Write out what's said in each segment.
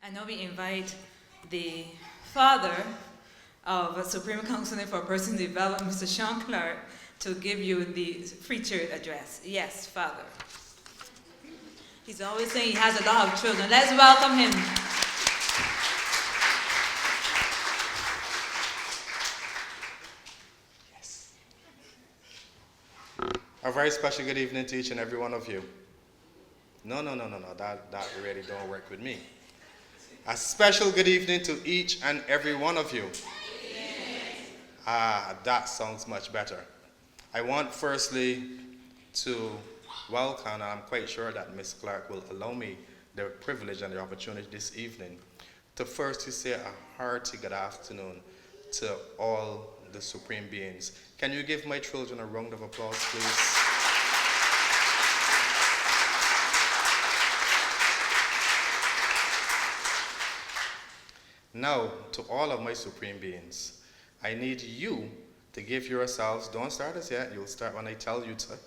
I know we invite the father of Supreme Counseling for Personal Development, Mr. Shawn Clarke, to give you the featured address. Yes, Father. He's always saying he has a lot of children. Let's welcome him. Yes. A very special good evening to each and every one of you. No. That really don't work with me. A special good evening to each and every one of you. That sounds much better. I want firstly to welcome, and I'm quite sure that Miss Clarke will allow me the privilege and the opportunity this evening to firstly say a hearty good afternoon to all the supreme beings. Can you give my children a round of applause, please? Now, to all of my supreme beings, I need you to give yourselves, don't start us yet, you'll start when I tell you to.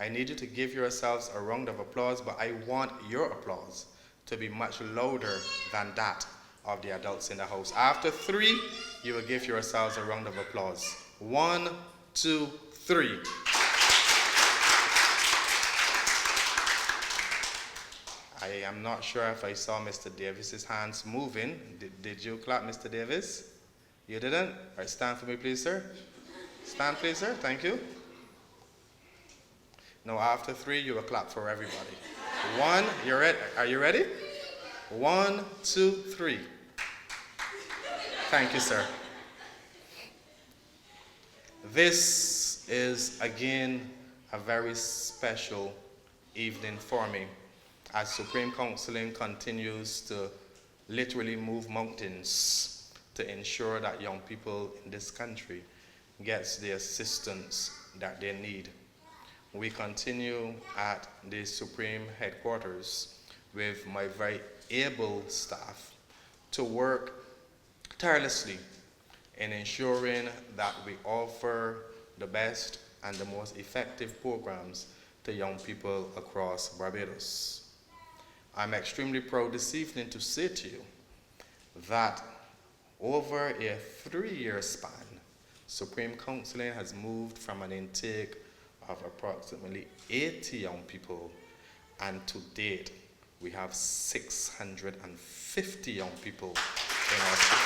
I need you to give yourselves a round of applause, but I want your applause to be much louder than that of the adults in the house. After 3, you will give yourselves a round of applause. 1, 2, 3. I am not sure if I saw Mr. Davis's hands moving. Did you clap, Mr. Davis? You didn't? All right, stand for me, please, sir. Stand, please, sir. Thank you. Now, after 3, you will clap for everybody. 1, you're ready? Are you ready? 1, 2, 3. Thank you, sir. This is, again, a very special evening for me, as Supreme Counseling continues to literally move mountains to ensure that young people in this country gets the assistance that they need. We continue at the Supreme headquarters with my very able staff to work tirelessly in ensuring that we offer the best and the most effective programs to young people across Barbados. I'm extremely proud this evening to say to you that over a 3-year span, Supreme Counseling has moved from an intake of approximately 80 young people, and to date, we have 650 young people in our school.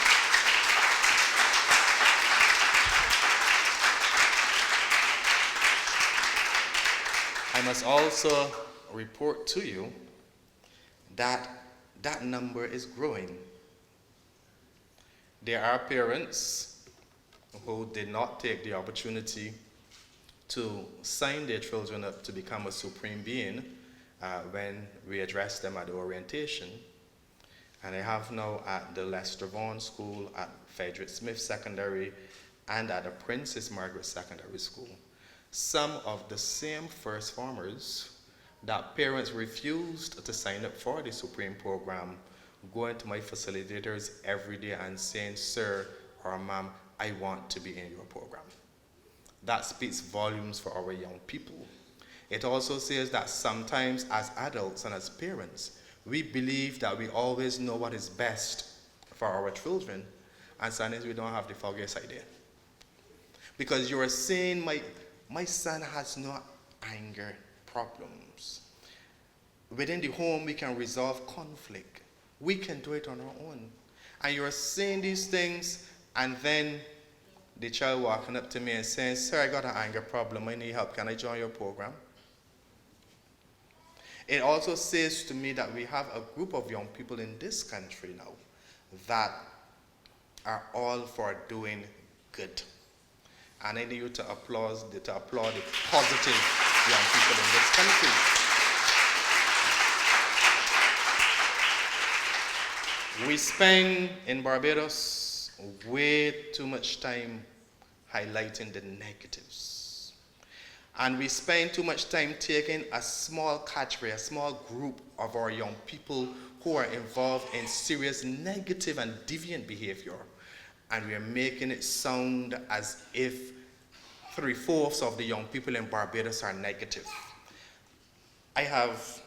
I must also report to you that that number is growing. There are parents who did not take the opportunity to sign their children up to become a supreme being when we addressed them at the orientation. And I have now at the Lester Vaughan School, at Frederick Smith Secondary, and at the Princess Margaret Secondary School, some of the same first formers that parents refused to sign up for the Supreme program, going to my facilitators every day and saying, "Sir or ma'am, I want to be in your program." That speaks volumes for our young people. It also says that sometimes as adults and as parents, we believe that we always know what is best for our children, and sometimes we don't have the foggiest idea. Because you are saying, my son has no anger problems. Within the home, we can resolve conflict. We can do it on our own. And you're saying these things, and then the child walking up to me and saying, "Sir, I got an anger problem. I need help. Can I join your program?" It also says to me that we have a group of young people in this country now that are all for doing good. And I need you to applaud the positive young people in this country. We spend in Barbados way too much time highlighting the negatives. And we spend too much time taking a small category, a small group of our young people who are involved in serious negative and deviant behavior, and we are making it sound as if 3/4 of the young people in Barbados are negative. I have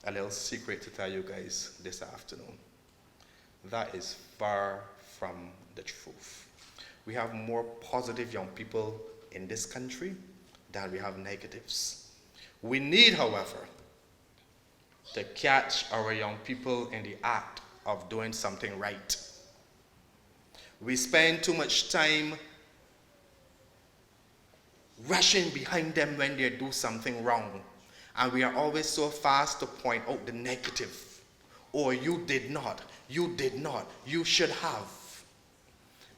a little secret to tell you guys this afternoon. That is far from the truth. We have more positive young people in this country than we have negatives. We need, however, to catch our young people in the act of doing something right. We spend too much time rushing behind them when they do something wrong. And we are always so fast to point out the negative. Or you did not, you should have.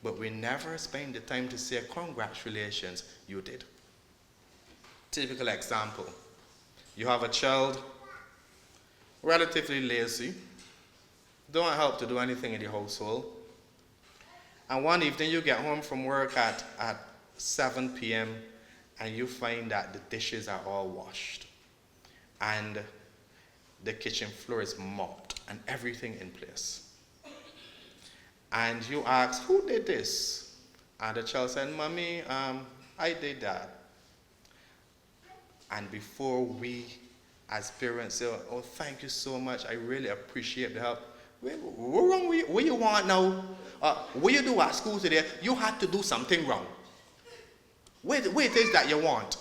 But we never spend the time to say, congratulations, you did. Typical example, you have a child, relatively lazy, don't help to do anything in the household. And one evening you get home from work at 7 p.m. and you find that the dishes are all washed and the kitchen floor is mopped and everything in place. And you ask, who did this? And the child said, Mommy, I did that. And before we as parents say, oh, thank you so much, I really appreciate the help. What wrong with you? What you want now? What you do at school today? You had to do something wrong. What it is that you want?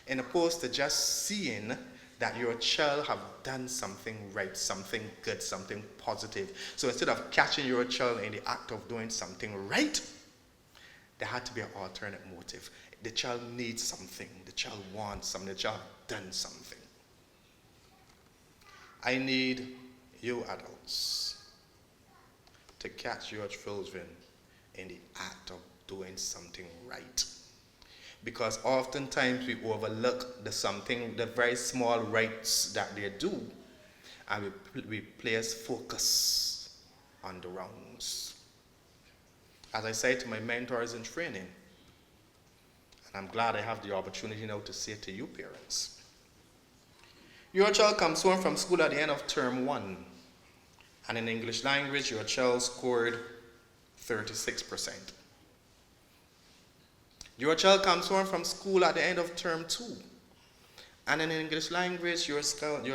In opposed to just seeing that your child have done something right, something good, something positive. So instead of catching your child in the act of doing something right, there had to be an alternate motive. The child needs something. The child wants something. The child has done something. I need you adults to catch your children in the act of doing something right. Because oftentimes we overlook the very small rights that they do, and we place focus on the wrongs. As I say to my mentors in training, and I'm glad I have the opportunity now to say to you parents, your child comes home from school at the end of term 1, and in English language your child scored 36%. Your child comes home from school at the end of term 2, and in English language your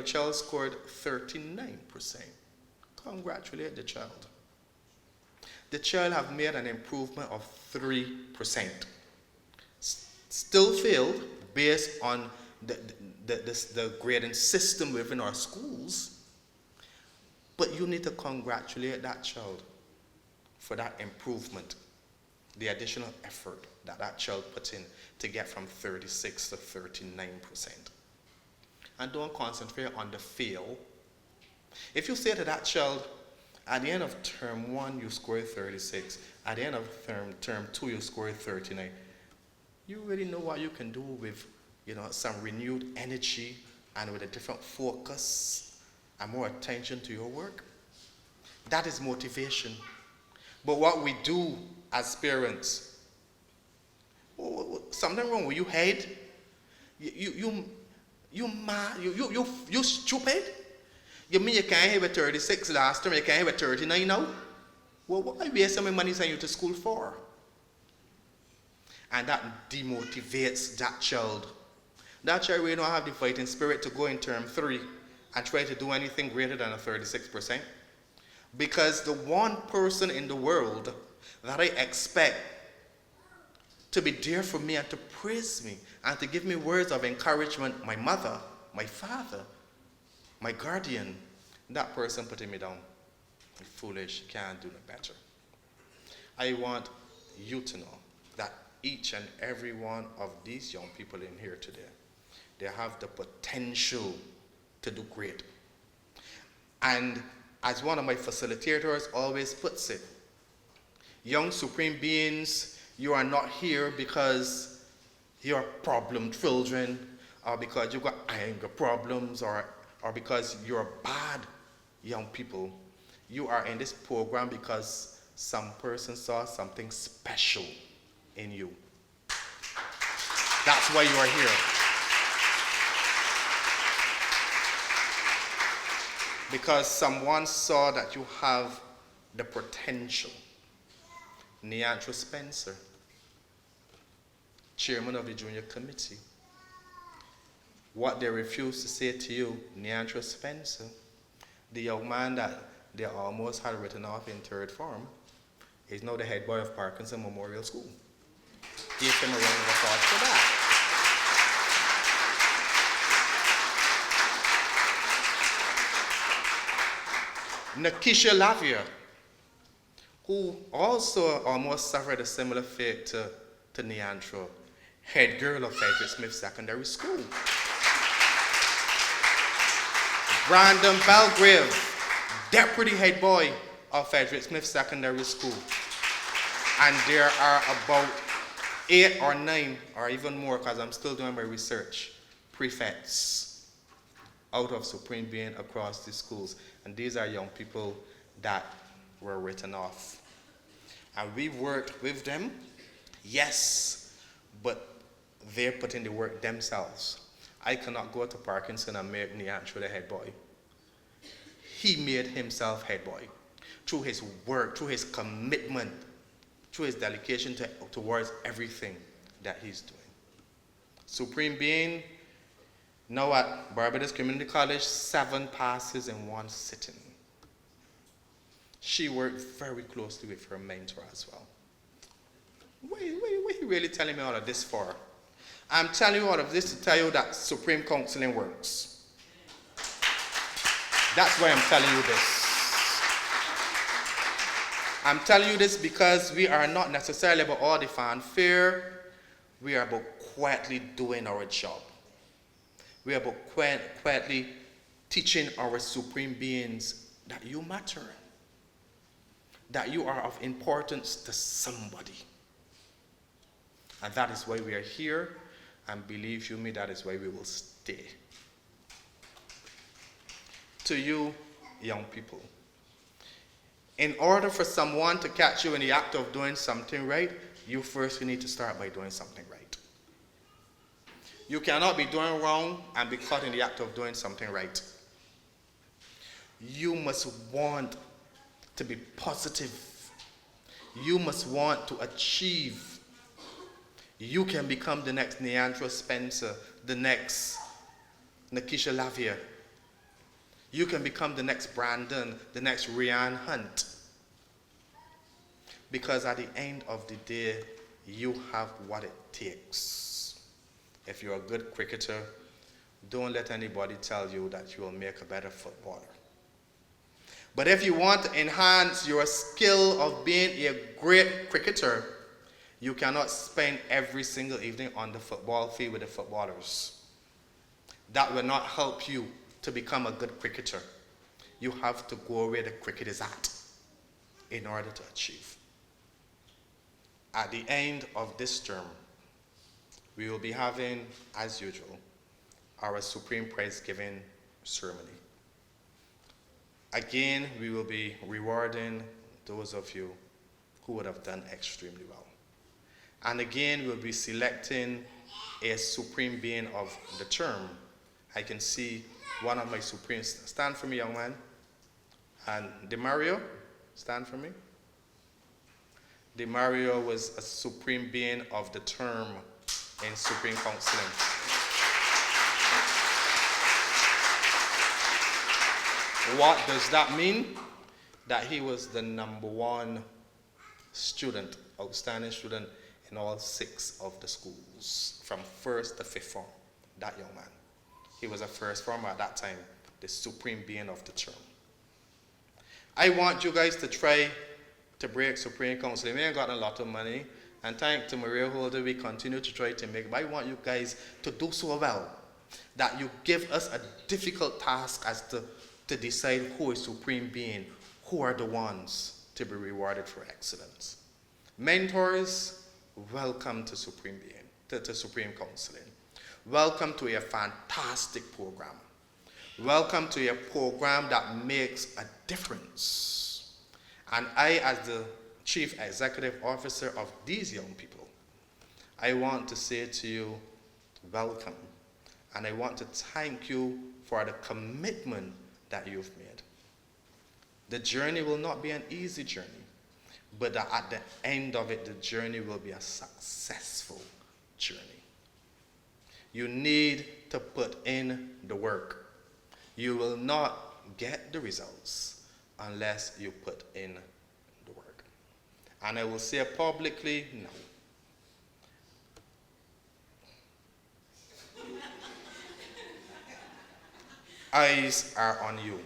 child scored 39%. Congratulate the child. The child have made an improvement of 3%. Still failed based on the grading system within our schools, but you need to congratulate that child for that improvement, the additional effort that child put in to get from 36 to 39%. And don't concentrate on the fail. If you say to that child, at the end of term 1 you scored 36, at the end of term 2 you scored 39, you really know what you can do with some renewed energy and with a different focus and more attention to your work. That is motivation. But what we do as parents, something wrong with your head? You mad? You stupid? You mean you can't have a 36 last term, you can't have a 39 now? Well, what are you wasting my money sending you to school for? And that demotivates that child. That child really don't have the fighting spirit to go in term 3 and try to do anything greater than a 36%. Because the one person in the world that I expect to be there for me and to praise me and to give me words of encouragement, my mother, my father, my guardian, that person putting me down. You're foolish, you can't do no better. I want you to know that each and every one of these young people in here today, they have the potential to do great. And as one of my facilitators always puts it, young supreme beings, you are not here because you're problem children, or because you've got anger problems, or because you're bad young people. You are in this program because some person saw something special in you. That's why you are here. Because someone saw that you have the potential. Neandro Spencer, chairman of the junior committee, what they refuse to say to you, Neandra Spencer, the young man that they almost had written off in third form, is now the head boy of Parkinson Memorial School. Give him a round of applause for that. Nakisha Lavia, who also almost suffered a similar fate to Neandra, head girl of Frederick Smith Secondary School. Brandon Belgrave, deputy head boy of Frederick Smith Secondary School. And there are about 8 or 9, or even more, because I'm still doing my research, prefects out of Supreme Being across the schools. And these are young people that were written off. And we've worked with them, yes, but they're putting the work themselves. I cannot go to Parkinson and make Neandra the head boy. He made himself head boy through his work, through his commitment, through his dedication towards everything that he's doing. Supreme Being, now at Barbados Community College, 7 passes in 1 sitting. She worked very closely with her mentor as well. What are you really telling me all of this for? I'm telling you all of this to tell you that Supreme Counseling works. That's why I'm telling you this. I'm telling you this because we are not necessarily about all the fanfare. We are about quietly doing our job. We are about quietly teaching our Supreme Beings that you matter, that you are of importance to somebody. And that is why we are here, and believe you me, that is why we will stay. To you, young people, in order for someone to catch you in the act of doing something right, you first need to start by doing something right. You cannot be doing wrong and be caught in the act of doing something right. You must want to be positive. You must want to achieve. You can become the next Neandra Spencer, the next Nakisha Lavia. You can become the next Brandon, the next Rian Hunt. Because at the end of the day, you have what it takes. If you're a good cricketer, don't let anybody tell you that you will make a better footballer. But if you want to enhance your skill of being a great cricketer, you cannot spend every single evening on the football field with the footballers. That will not help you to become a good cricketer. You have to go where the cricket is at in order to achieve. At the end of this term, we will be having, as usual, our Supreme Prize Giving ceremony. Again, we will be rewarding those of you who would have done extremely well. And again, we'll be selecting a Supreme Being of the term. I can see one of my Supremes. Stand for me, young man. And DeMario, stand for me. DeMario was a Supreme Being of the term in Supreme Counseling. What does that mean? That he was the #1 student, outstanding student in all 6 of the schools, from 1st to 5th form, that young man. He was a first former at that time, the Supreme Being of the term. I want you guys to try to break Supreme Counseling. We ain't got a lot of money, and thanks to Maria Holder, we continue to try to make it. But I want you guys to do so well that you give us a difficult task as to decide who is Supreme Being, who are the ones to be rewarded for excellence. Mentors, welcome to Supreme Being, to Supreme Counseling. Welcome to a fantastic program. Welcome to a program that makes a difference. And I, as the Chief Executive Officer of these young people, I want to say to you, welcome. And I want to thank you for the commitment that you've made. The journey will not be an easy journey, but at the end of it, the journey will be a successful journey. You need need to put in the work. You will not get the results unless you put in the work. And I will say publicly, no. Eyes are on you.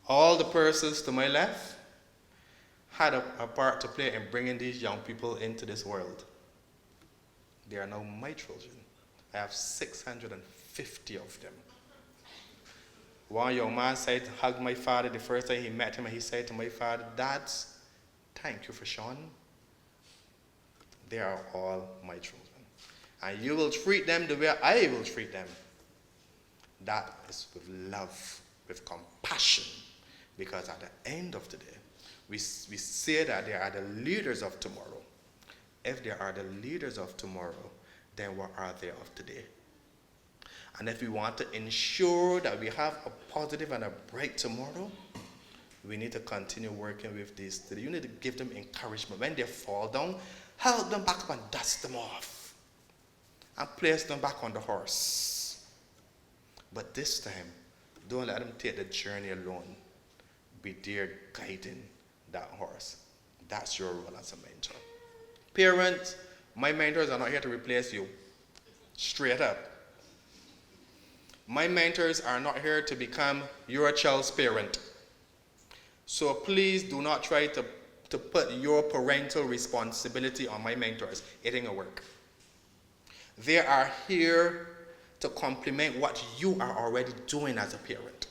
All the persons to my left had a part to play in bringing these young people into this world. They are now my children. I have 650 of them. One young man said, hugged my father the first time he met him, and he said to my father, "Dad, thank you for Shawn. They are all my children. And you will treat them the way I will treat them." That is with love, with compassion. Because at the end of the day, we say that they are the leaders of tomorrow. If they are the leaders of tomorrow, then what are they of today? And if we want to ensure that we have a positive and a bright tomorrow, we need to continue working with these. You need to give them encouragement. When they fall down, help them back up and dust them off. And place them back on the horse. But this time, don't let them take the journey alone. Be there guiding that horse. That's your role as a mentor. Parents, my mentors are not here to replace you. Straight up. My mentors are not here to become your child's parent. So please do not try to put your parental responsibility on my mentors. It ain't gonna work. They are here to complement what you are already doing as a parent.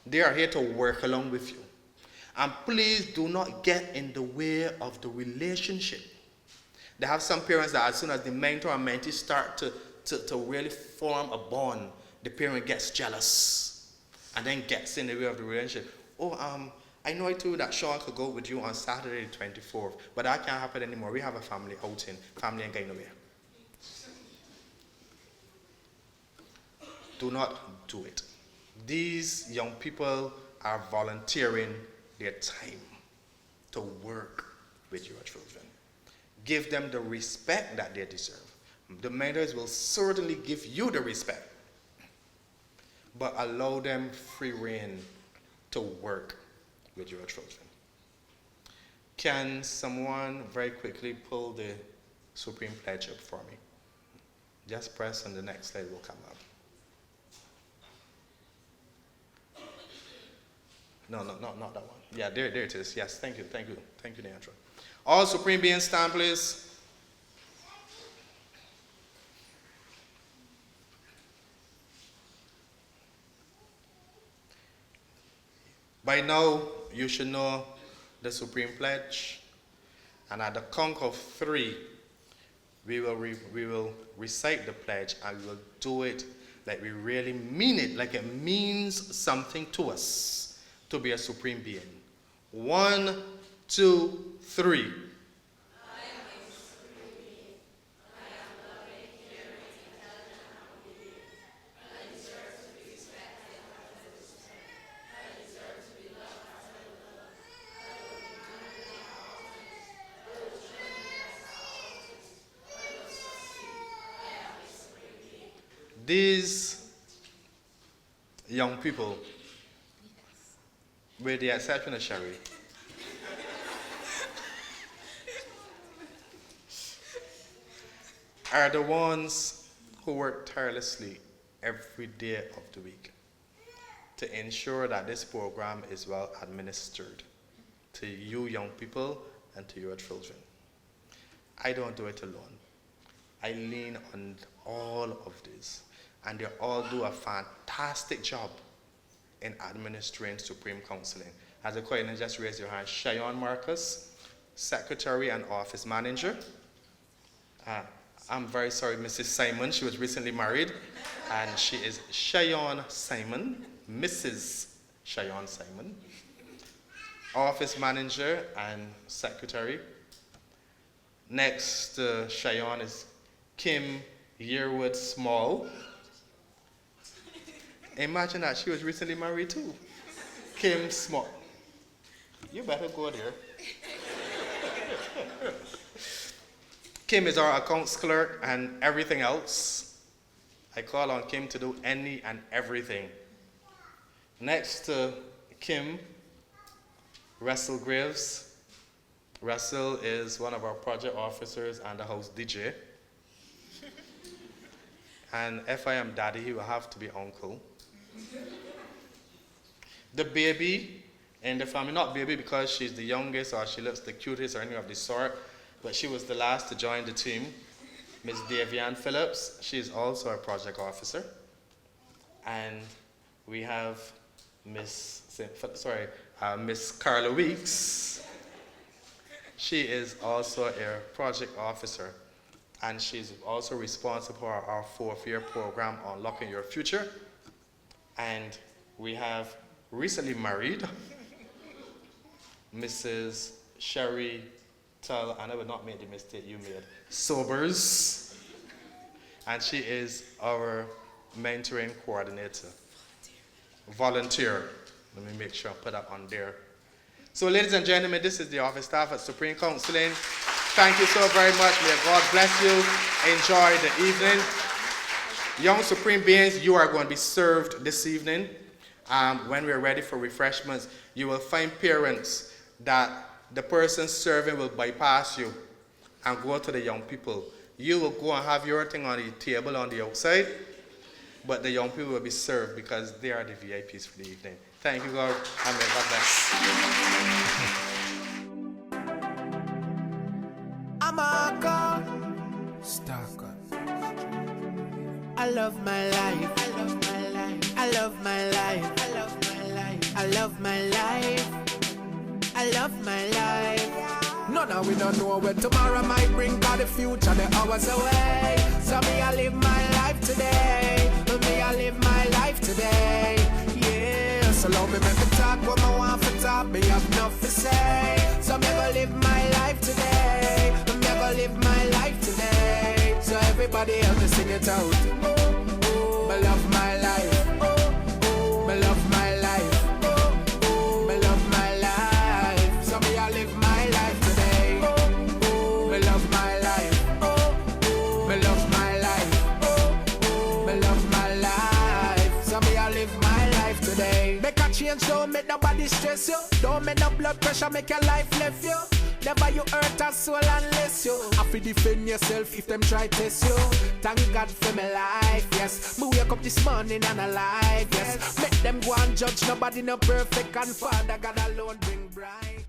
They are here to work along with you. And please do not get in the way of the relationship. They have some parents that as soon as the mentor and mentee start to really form a bond, the parent gets jealous and then gets in the way of the relationship. I know I told you that Shawn could go with you on Saturday the 24th, but that can't happen anymore. We have a family outing. Family ain't going nowhere. Do not do it. These young people are volunteering their time to work with your children. Give them the respect that they deserve. The mentors will certainly give you the respect, but allow them free rein to work with your children. Can someone very quickly pull the Supreme Pledge up for me? Just press and the next slide will come up. No, not that one. Yeah, there it is. Yes, thank you, Leandra. All Supreme Beings stand, please. By now, you should know the Supreme Pledge. And at the count of 3, we will recite the pledge, and we will do it like we really mean it, like it means something to us to be a supreme being. 1, 2, 3. These young people, with the exception of Sherry, are the ones who work tirelessly every day of the week to ensure that this program is well administered to you young people and to your children. I don't do it alone. I lean on all of this, and they all do a fantastic job in administering Supreme Counseling. As a coordinator, just raise your hand. Shawn Marcus, Secretary and Office Manager. I'm very sorry, Mrs. Simon, she was recently married, and she is Shawn Simon, Mrs. Shawn Simon. Office Manager and Secretary. Next to Shawn is Kim Yearwood Small. Imagine that she was recently married too. Kim Small. You better go there. Kim is our accounts clerk and everything else. I call on Kim to do any and everything. Next to Kim, Russell Graves. Russell is one of our project officers and the house DJ. And if I am daddy, he will have to be uncle. The baby in the family, not baby because she's the youngest or she looks the cutest or anything of the sort, but she was the last to join the team, Miss Davian Phillips. She is also a project officer. And we have Miss Carla Weeks. She is also a project officer, and she's also responsible for our 4th-year program, Unlocking Your Future. And we have recently married Mrs. Sherry Tull, and I would not make the mistake you made, Sobers. And she is our mentoring coordinator. Volunteer. Let me make sure I put that on there. So ladies and gentlemen, this is the office staff at Supreme Counseling. Thank you so very much. May God bless you. Enjoy the evening. Young Supreme Beings, you are going to be served this evening. When we're ready for refreshments, you will find parents that the person serving will bypass you and go to the young people. You will go and have your thing on the table on the outside, but the young people will be served because they are the VIPs for the evening. Thank you, God, and may God bless. I'm a god. Stalker. I love my life. I love my life. I love my life. I love my life. I love my life. I love my life. No, no, we don't know where tomorrow might bring, but the future, the hours away. So me, I live my life today. Me, I live my life today. Yeah, so love me, make me talk what I want for talk. Me have enough to say. So me, go live my life today. Me, go live my life today. So everybody help me sing it out. Me love my life. Me love my life. Me love my life. So me, I live my life today. Me love my life. Me love my life. Me love my life. So me, I live my life today. Make a change, don't make nobody stress you. Don't make no blood pressure, make your life left you. Never you hurt a soul unless you have to defend yourself if them try test you. Thank God for my life, yes. Me wake up this morning and alive, yes. Make them go and judge, nobody no perfect, and Father God alone bring brightness.